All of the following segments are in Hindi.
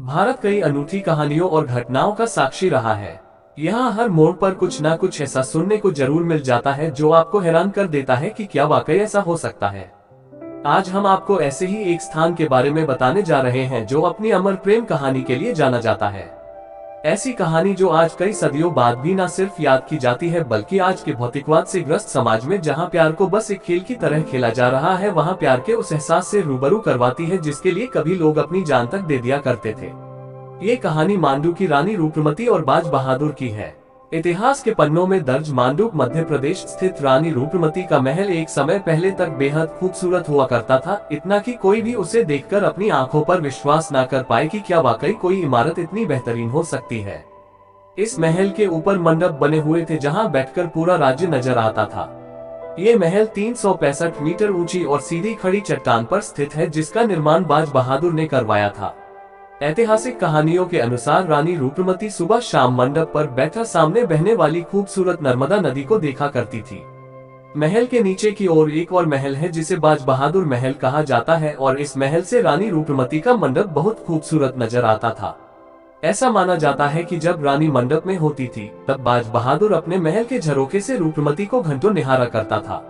भारत कई अनूठी कहानियों और घटनाओं का साक्षी रहा है। यहाँ हर मोड़ पर कुछ न कुछ ऐसा सुनने को जरूर मिल जाता है जो आपको हैरान कर देता है कि क्या वाकई ऐसा हो सकता है। आज हम आपको ऐसे ही एक स्थान के बारे में बताने जा रहे हैं जो अपनी अमर प्रेम कहानी के लिए जाना जाता है। ऐसी कहानी जो आज कई सदियों बाद भी न सिर्फ याद की जाती है बल्कि आज के भौतिकवाद से ग्रस्त समाज में जहां प्यार को बस एक खेल की तरह खेला जा रहा है, वहां प्यार के उस एहसास से रूबरू करवाती है जिसके लिए कभी लोग अपनी जान तक दे दिया करते थे। ये कहानी मांडू की रानी रूपमती और बाज बहादुर की है। इतिहास के पन्नों में दर्ज मांडू मध्य प्रदेश स्थित रानी रूपमती का महल एक समय पहले तक बेहद खूबसूरत हुआ करता था, इतना कि कोई भी उसे देखकर अपनी आंखों पर विश्वास न कर पाए कि क्या वाकई कोई इमारत इतनी बेहतरीन हो सकती है। इस महल के ऊपर मंडप बने हुए थे जहां बैठकर पूरा राज्य नजर आता था। ये महल 365 मीटर ऊंची और सीधी खड़ी चट्टान पर स्थित है जिसका निर्माण बाज बहादुर ने करवाया था। ऐतिहासिक कहानियों के अनुसार रानी रूपमती सुबह शाम मंडप पर बैठकर सामने बहने वाली खूबसूरत नर्मदा नदी को देखा करती थी। महल के नीचे की ओर एक और महल है जिसे बाज बहादुर महल कहा जाता है और इस महल से रानी रूपमती का मंडप बहुत खूबसूरत नजर आता था। ऐसा माना जाता है कि जब रानी मंडप में होती थी तब बाज बहादुर अपने महल के झरोखे से रूपमती को घंटों निहारा करता था।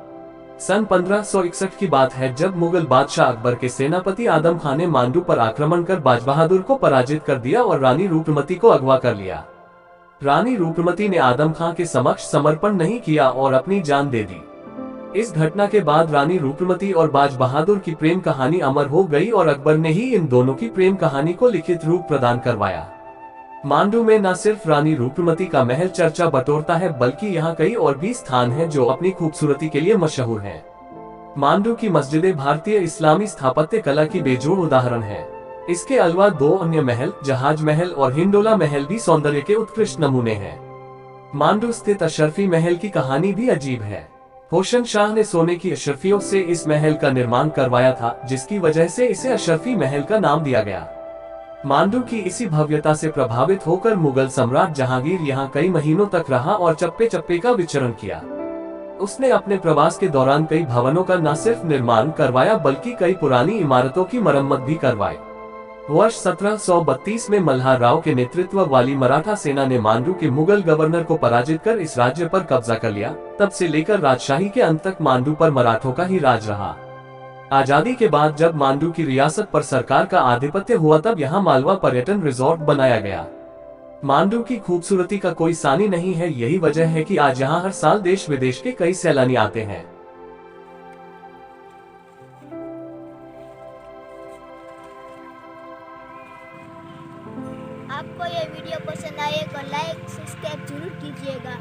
सन 1561 की बात है जब मुगल बादशाह अकबर के सेनापति आदम खान ने मांडू पर आक्रमण कर बाज बहादुर को पराजित कर दिया और रानी रूपमती को अगवा कर लिया। रानी रूपमती ने आदम खान के समक्ष समर्पण नहीं किया और अपनी जान दे दी। इस घटना के बाद रानी रूपमती और बाज बहादुर की प्रेम कहानी अमर हो गई और अकबर ने ही इन दोनों की प्रेम कहानी को लिखित रूप प्रदान करवाया। मांडू में न सिर्फ रानी रूपमती का महल चर्चा बटोरता है बल्कि यहाँ कई और भी स्थान हैं जो अपनी खूबसूरती के लिए मशहूर हैं। मांडू की मस्जिदें भारतीय इस्लामी स्थापत्य कला की बेजोड़ उदाहरण है। इसके अलावा दो अन्य महल, जहाज महल और हिंडोला महल भी सौंदर्य के उत्कृष्ट नमूने हैं। मांडू स्थित अशरफी महल की कहानी भी अजीब है। होशन शाह ने सोने की अशरफियों से इस महल का निर्माण करवाया था जिसकी वजह से इसे अशरफी महल का नाम दिया गया। मांडू की इसी भव्यता से प्रभावित होकर मुगल सम्राट जहांगीर यहाँ कई महीनों तक रहा और चप्पे चप्पे का विचरण किया। उसने अपने प्रवास के दौरान कई भवनों का न सिर्फ निर्माण करवाया बल्कि कई पुरानी इमारतों की मरम्मत भी करवाई। वर्ष 1732 में मल्हार राव के नेतृत्व वाली मराठा सेना ने मांडू के मुगल गवर्नर को पराजित कर इस राज्य पर कब्जा कर लिया। तब से लेकर राजशाही के अंत तक मांडू पर मराठों का ही राज रहा। आजादी के बाद जब मांडू की रियासत पर सरकार का आधिपत्य हुआ तब यहाँ मालवा पर्यटन रिजॉर्ट बनाया गया। मांडू की खूबसूरती का कोई सानी नहीं है, यही वजह है कि आज यहाँ हर साल देश विदेश के कई सैलानी आते हैं। आपको ये वीडियो पसंद आए तो लाइक सब्सक्राइब जरूर कीजिएगा।